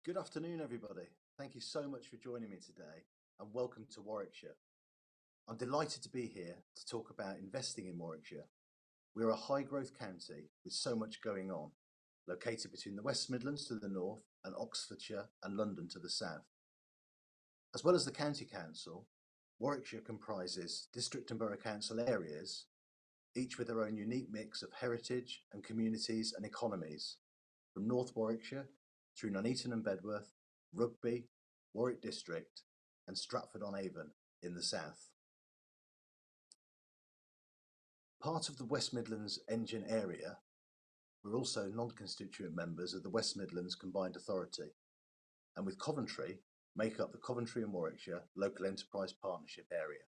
Good afternoon, everybody. Thank you so much for joining me today and welcome to Warwickshire. I'm delighted to be here to talk about investing in Warwickshire. We're a high growth county with so much going on, located between the West Midlands to the north and Oxfordshire and London to the south. As well as the county council, Warwickshire comprises district and borough council areas, each with their own unique mix of heritage and communities and economies, from North Warwickshire through Nuneaton and Bedworth, Rugby, Warwick District and Stratford-on-Avon in the south. Part of the West Midlands Engine area, we're also non-constituent members of the West Midlands Combined Authority, and with Coventry, make up the Coventry and Warwickshire Local Enterprise Partnership area.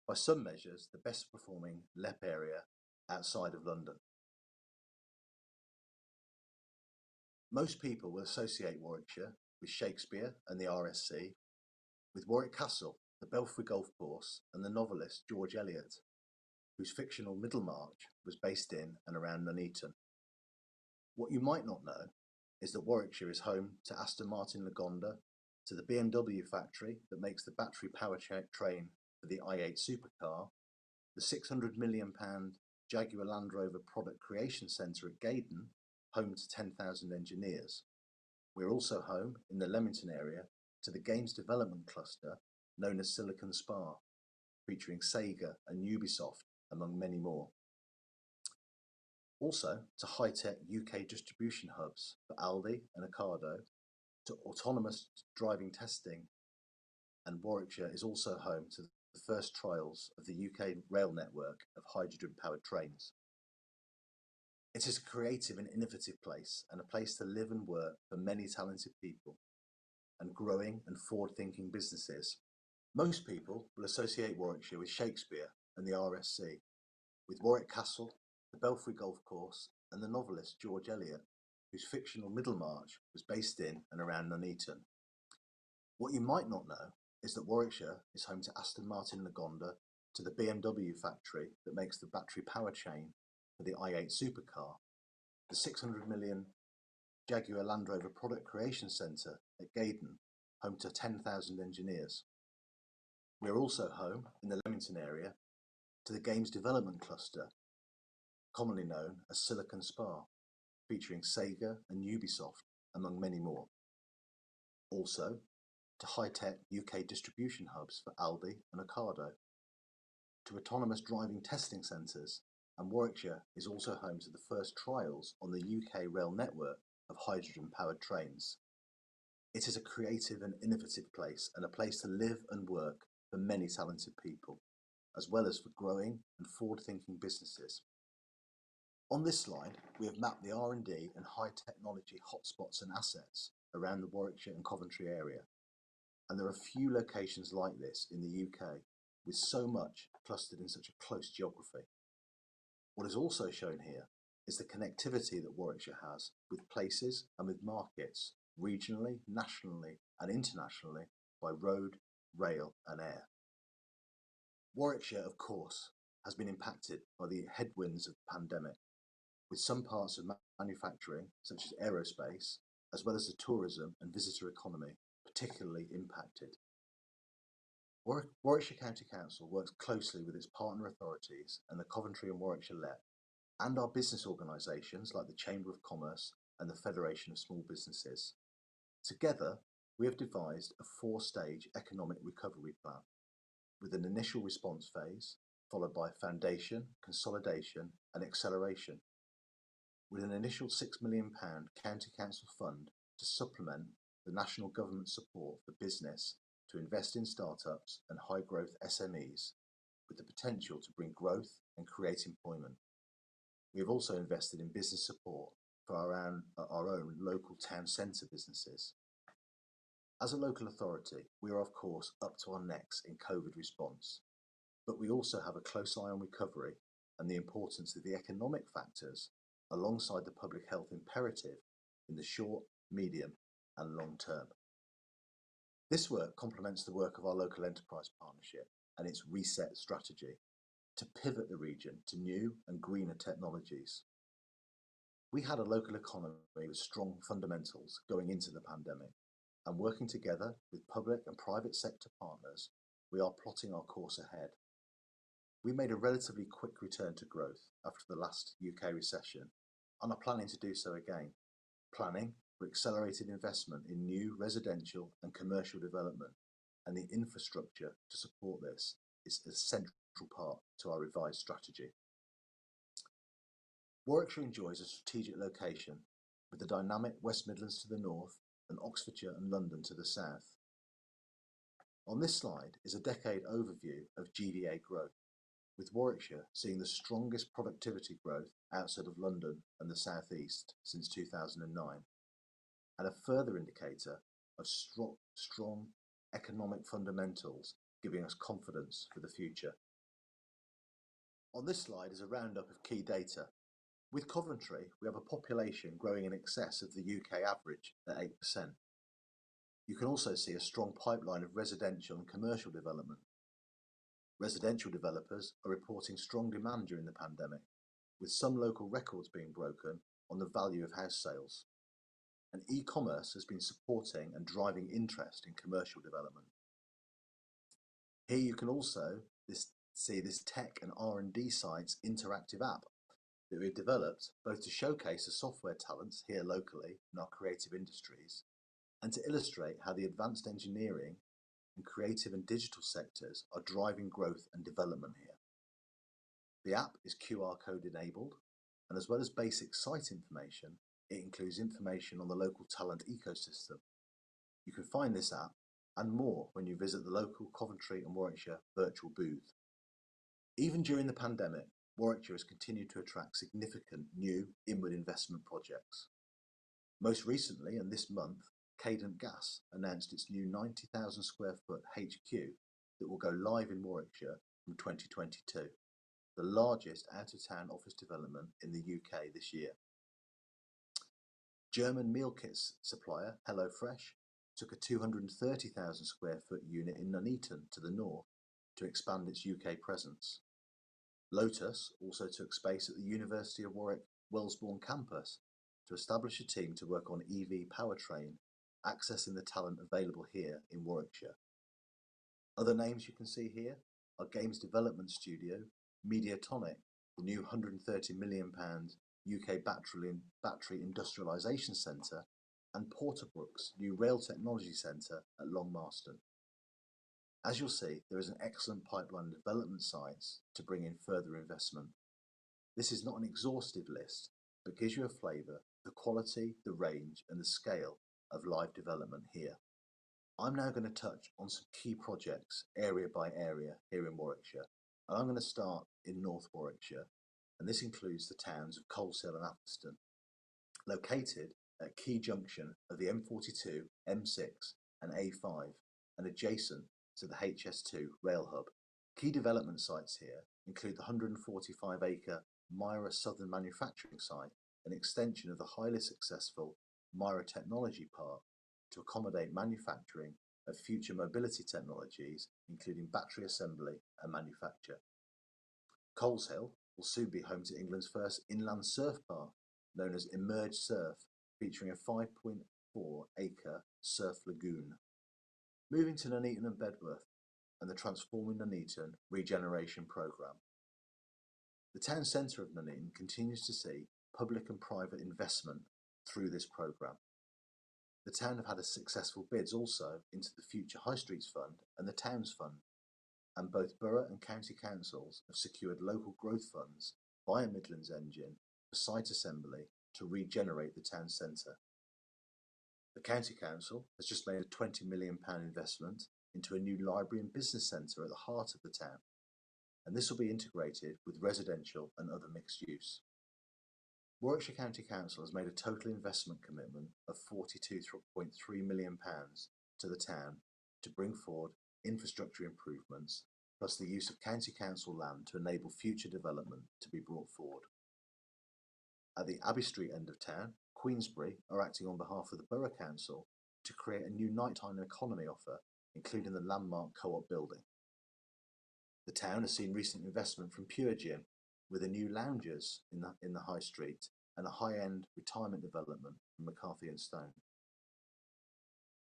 By some measures, the best performing LEP area outside of London. Most people will associate Warwickshire with Shakespeare and the RSC, with Warwick Castle, the Belfry Golf Course, and the novelist George Eliot, whose fictional Middlemarch was based in and around Nuneaton. What you might not know is that Warwickshire is home to Aston Martin Lagonda, to the BMW factory that makes the battery power train for the i8 supercar, the £600 million Jaguar Land Rover Product Creation Centre at Gaydon, home to 10,000 engineers. We're also home, in the Leamington area, to the games development cluster known as Silicon Spa, featuring Sega and Ubisoft, among many more. Also to high-tech UK distribution hubs for Aldi and Ocado, to autonomous driving testing, and Warwickshire is also home to the first trials of the UK rail network of hydrogen-powered trains. It is a creative and innovative place and a place to live and work for many talented people and growing and forward-thinking businesses. Most people will associate Warwickshire with Shakespeare and the RSC, with Warwick Castle, the Belfry Golf Course and the novelist George Eliot, whose fictional Middlemarch was based in and around Nuneaton. What you might not know is that Warwickshire is home to Aston Martin Lagonda, to the BMW factory that makes the battery power chain for the i8 supercar, the £600 million Jaguar Land Rover Product Creation Centre at Gaydon, home to 10,000 engineers. We are also home, in the Leamington area, to the games development cluster, commonly known as Silicon Spa, featuring Sega and Ubisoft, among many more. Also to high-tech UK distribution hubs for Aldi and Ocado, to autonomous driving testing centres, and Warwickshire is also home to the first trials on the UK rail network of hydrogen-powered trains. It is a creative and innovative place and a place to live and work for many talented people, as well as for growing and forward-thinking businesses. On this slide, we have mapped the R&D and high technology hotspots and assets around the Warwickshire and Coventry area. And there are few locations like this in the UK, with so much clustered in such a close geography. What is also shown here is the connectivity that Warwickshire has with places and with markets, regionally, nationally and internationally, by road, rail and air. Warwickshire, of course, has been impacted by the headwinds of the pandemic, with some parts of manufacturing, such as aerospace, as well as the tourism and visitor economy, particularly impacted. Warwickshire County Council works closely with its partner authorities and the Coventry and Warwickshire LEP, and our business organisations like the Chamber of Commerce and the Federation of Small Businesses. Together, we have devised a 4-stage economic recovery plan, with an initial response phase, followed by foundation, consolidation and acceleration, with an initial £6 million County Council fund to supplement the national government support for business to invest in startups and high growth SMEs, with the potential to bring growth and create employment. We have also invested in business support for our own local town centre businesses. As a local authority, we are of course up to our necks in COVID response, but we also have a close eye on recovery and the importance of the economic factors alongside the public health imperative in the short, medium and long term. This work complements the work of our local enterprise partnership and its reset strategy to pivot the region to new and greener technologies. We had a local economy with strong fundamentals going into the pandemic, and working together with public and private sector partners, we are plotting our course ahead. We made a relatively quick return to growth after the last UK recession and are planning to do so again. Planning for accelerated investment in new residential and commercial development and the infrastructure to support this is a central part to our revised strategy. Warwickshire enjoys a strategic location with the dynamic West Midlands to the north and Oxfordshire and London to the south. On this slide is a decade overview of GDA growth, with Warwickshire seeing the strongest productivity growth outside of London and the South East since 2009, and a further indicator of strong economic fundamentals giving us confidence for the future. On this slide is a roundup of key data. With Coventry, we have a population growing in excess of the UK average at 8%. You can also see a strong pipeline of residential and commercial development. Residential developers are reporting strong demand during the pandemic, with some local records being broken on the value of house sales. And e-commerce has been supporting and driving interest in commercial development. Here you can also see this tech and R&D site's interactive app that we've developed both to showcase the software talents here locally in our creative industries and to illustrate how the advanced engineering and creative and digital sectors are driving growth and development here. The app is QR code enabled, and as well as basic site information, it includes information on the local talent ecosystem. You can find this app and more when you visit the local Coventry and Warwickshire virtual booth. Even during the pandemic, Warwickshire has continued to attract significant new inward investment projects. Most recently, and this month, Cadent Gas announced its new 90,000 square foot HQ that will go live in Warwickshire from 2022, the largest out-of-town office development in the UK this year. German meal kits supplier HelloFresh took a 230,000 square foot unit in Nuneaton to the north to expand its UK presence. Lotus also took space at the University of Warwick Wellesbourne campus to establish a team to work on EV powertrain, accessing the talent available here in Warwickshire. Other names you can see here are games development studio Mediatonic, the new £130 million UK battery industrialisation centre, and Porterbrook's new rail technology centre at Long Marston. As you'll see, there is an excellent pipeline of development sites to bring in further investment. This is not an exhaustive list, but gives you a flavour of the quality, the range and the scale of live development here. I'm now going to touch on some key projects area by area here in Warwickshire, and I'm going to start in North Warwickshire, and this includes the towns of Coleshill and Atherstone, located at a key junction of the M42, M6 and A5 and adjacent to the HS2 rail hub. Key development sites here include the 145-acre Myra Southern Manufacturing Site, an extension of the highly successful Myra Technology Park to accommodate manufacturing of future mobility technologies, including battery assembly and manufacture. Coleshill will soon be home to England's first inland surf park, known as Emerge Surf, featuring a 5.4-acre surf lagoon. Moving to Nuneaton and Bedworth and the Transforming Nuneaton Regeneration Programme. The town centre of Nuneaton continues to see public and private investment through this programme. The town have had a successful bids also into the Future High Streets Fund and the Towns Fund, and both borough and county councils have secured local growth funds via Midlands Engine for site assembly to regenerate the town centre. The County Council has just made a £20 million investment into a new library and business centre at the heart of the town, and this will be integrated with residential and other mixed use. Warwickshire County Council has made a total investment commitment of £42.3 million to the town to bring forward infrastructure improvements, plus the use of county council land to enable future development to be brought forward. At the Abbey Street end of town, Queensbury are acting on behalf of the Borough Council to create a new nighttime economy offer, including the landmark Co-op building. The town has seen recent investment from Pure Gym, with a new lounges in the High Street and a high-end retirement development from McCarthy and Stone.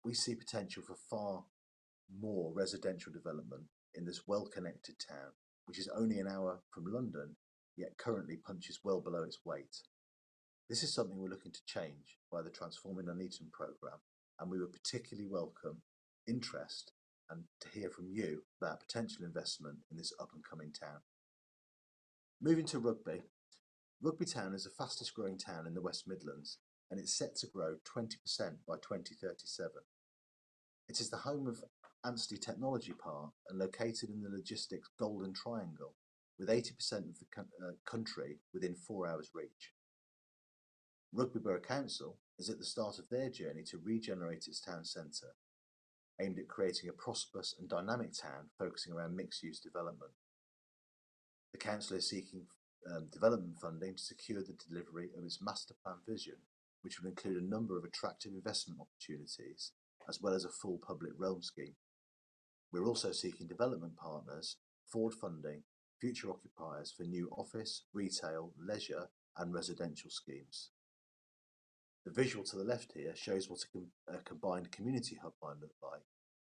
We see potential for far more residential development in this well-connected town, which is only an hour from London, yet currently punches well below its weight. This is something we're looking to change by the Transforming Nuneaton programme, and we would particularly welcome interest and to hear from you about potential investment in this up-and-coming town. Moving to Rugby. Rugby Town is the fastest growing town in the West Midlands, and it's set to grow 20% by 2037. It is the home of Anstey Technology Park and located in the logistics Golden Triangle, with 80% of the country within 4 hours reach. Rugby Borough Council is at the start of their journey to regenerate its town centre, aimed at creating a prosperous and dynamic town focusing around mixed-use development. The council is seeking development funding to secure the delivery of its master plan vision, which will include a number of attractive investment opportunities, as well as a full public realm scheme. We're also seeking development partners, forward funding, future occupiers for new office, retail, leisure and residential schemes. The visual to the left here shows what a combined community hub might look like,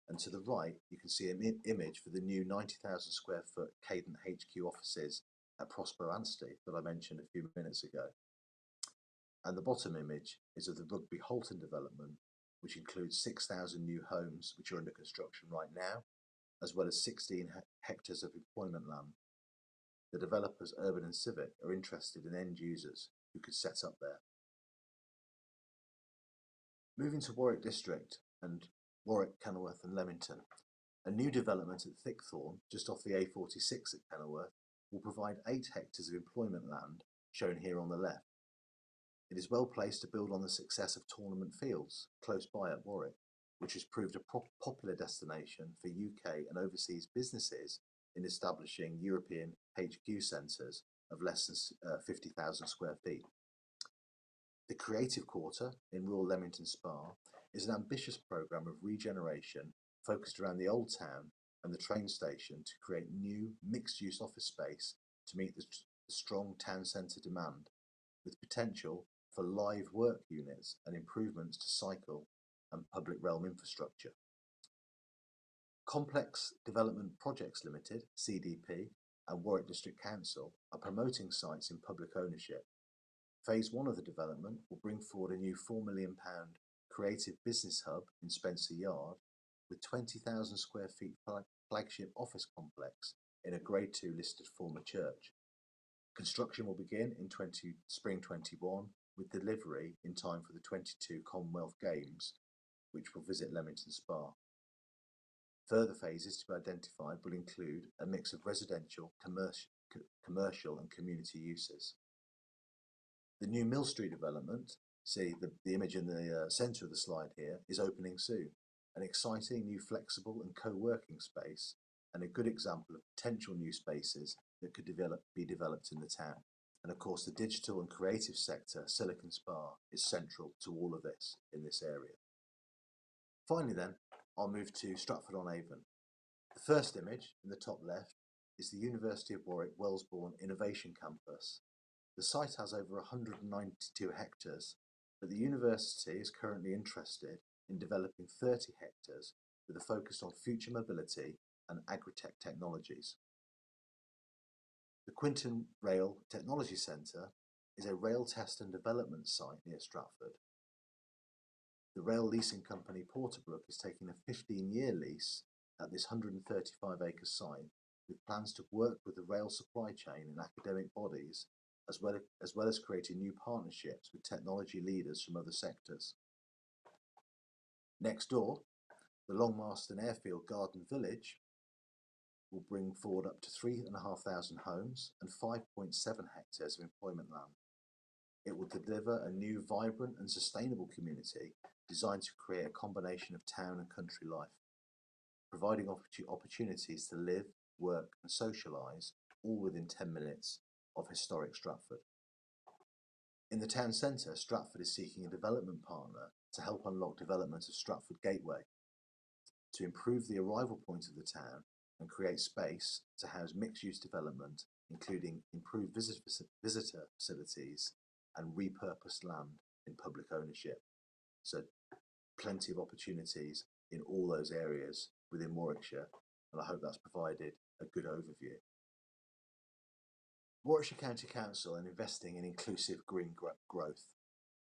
and to the right you can see an image for the new 90,000 square foot Cadent HQ offices at Prospero Anstey that I mentioned a few minutes ago. And the bottom image is of the Rugby Halton development, which includes 6,000 new homes which are under construction right now, as well as 16 hectares of employment land. The developers, Urban and Civic, are interested in end users who could set up there. Moving to Warwick District and Warwick, Kenilworth and Leamington, a new development at Thickthorne, just off the A46 at Kenilworth, will provide 8 hectares of employment land, shown here on the left. It is well placed to build on the success of Tournament Fields, close by at Warwick, which has proved a popular destination for UK and overseas businesses in establishing European HQ centres of less than 50,000 square feet. The Creative Quarter in rural Leamington Spa is an ambitious programme of regeneration focused around the old town and the train station to create new mixed-use office space to meet the strong town centre demand, with potential for live work units and improvements to cycle and public realm infrastructure. Complex Development Projects Limited, CDP, and Warwick District Council are promoting sites in public ownership. Phase 1 of the development will bring forward a new £4 million creative business hub in Spencer Yard with 20,000 square feet flagship office complex in a Grade 2 listed former church. Construction will begin in spring 21 with delivery in time for the 22 Commonwealth Games, which will visit Leamington Spa. Further phases to be identified will include a mix of residential, commercial and community uses. The new Mill Street development, see the image in the centre of the slide here, is opening soon. An exciting new flexible and co-working space and a good example of potential new spaces that could be developed in the town. And of course the digital and creative sector, Silicon Spa, is central to all of this in this area. Finally then, I'll move to Stratford-on-Avon. The first image in the top left is the University of Warwick Wellesbourne Innovation Campus. The site has over 192 hectares, but the university is currently interested in developing 30 hectares with a focus on future mobility and agri-tech technologies. The Quinton Rail Technology Centre is a rail test and development site near Stratford. The rail leasing company Porterbrook is taking a 15-year lease at this 135-acre site with plans to work with the rail supply chain and academic bodies as well as creating new partnerships with technology leaders from other sectors. Next door, the Longmarston Airfield Garden Village will bring forward up to 3,500 homes and 5.7 hectares of employment land. It will deliver a new, vibrant and sustainable community designed to create a combination of town and country life, providing opportunities to live, work and socialise, all within 10 minutes of historic Stratford. In the town centre, Stratford is seeking a development partner to help unlock development of Stratford Gateway, to improve the arrival point of the town and create space to house mixed-use development, including improved visitor facilities and repurposed land in public ownership. So plenty of opportunities in all those areas within Warwickshire, and I hope that's provided a good overview. Warwickshire County Council and investing in inclusive green growth.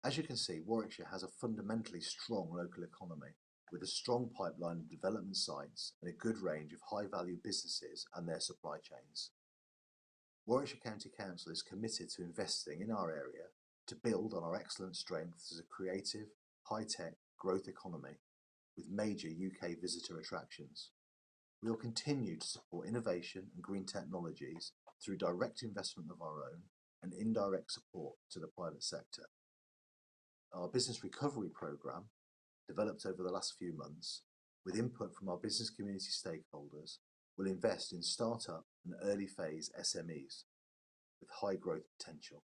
As you can see, Warwickshire has a fundamentally strong local economy with a strong pipeline of development sites and a good range of high-value businesses and their supply chains. Warwickshire County Council is committed to investing in our area to build on our excellent strengths as a creative, high-tech growth economy with major UK visitor attractions. We will continue to support innovation and green technologies through direct investment of our own and indirect support to the private sector. Our business recovery programme, developed over the last few months, with input from our business community stakeholders, will invest in start-up and early phase SMEs with high growth potential.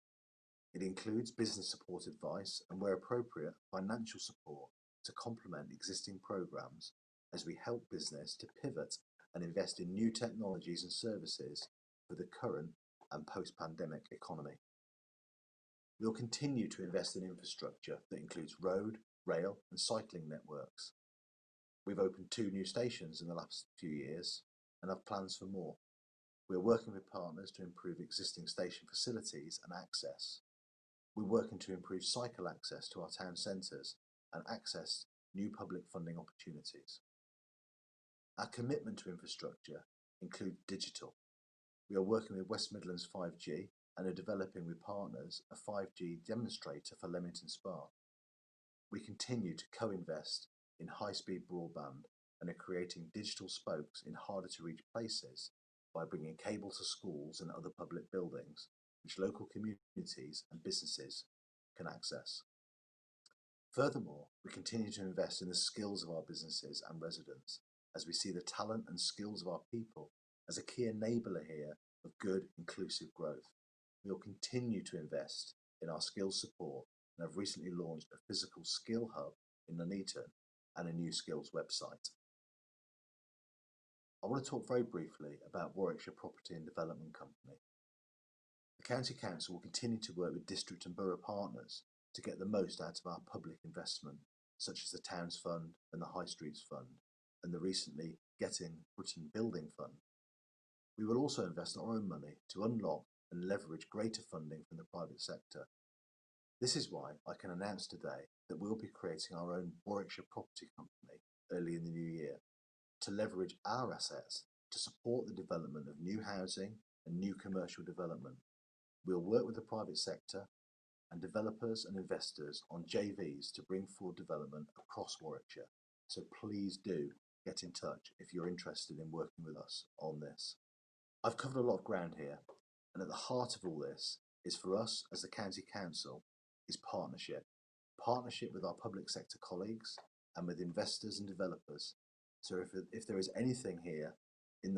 It includes business support advice and, where appropriate, financial support to complement existing programmes as we help business to pivot and invest in new technologies and services for the current and post-pandemic economy. We will continue to invest in infrastructure that includes road, rail and cycling networks. We've opened 2 new stations in the last few years and have plans for more. We are working with partners to improve existing station facilities and access. We're working to improve cycle access to our town centres and access new public funding opportunities. Our commitment to infrastructure includes digital. We are working with West Midlands 5G and are developing with partners a 5G demonstrator for Leamington Spa. We continue to co-invest in high-speed broadband and are creating digital spokes in harder to reach places by bringing cable to schools and other public buildings which local communities and businesses can access. Furthermore, we continue to invest in the skills of our businesses and residents as we see the talent and skills of our people as a key enabler here of good, inclusive growth. We will continue to invest in our skills support and have recently launched a physical skill hub in Nuneaton and a new skills website. I want to talk very briefly about Warwickshire Property and Development Company. The County Council will continue to work with district and borough partners to get the most out of our public investment, such as the Towns Fund and the High Streets Fund, and the recently Getting Britain Building Fund. We will also invest our own money to unlock and leverage greater funding from the private sector. This is why I can announce today that we will be creating our own Warwickshire Property Company early in the new year to leverage our assets to support the development of new housing and new commercial development. We will work with the private sector and developers and investors on JVs to bring forward development across Warwickshire. So please do get in touch if you're interested in working with us on this. I've covered a lot of ground here, and at the heart of all this is, for us as the County Council, is partnership. Partnership with our public sector colleagues and with investors and developers. So if there is anything here in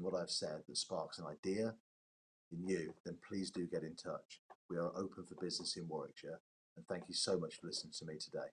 what I've said that sparks an idea in you, then please do get in touch. We are open for business in Warwickshire, and thank you so much for listening to me today.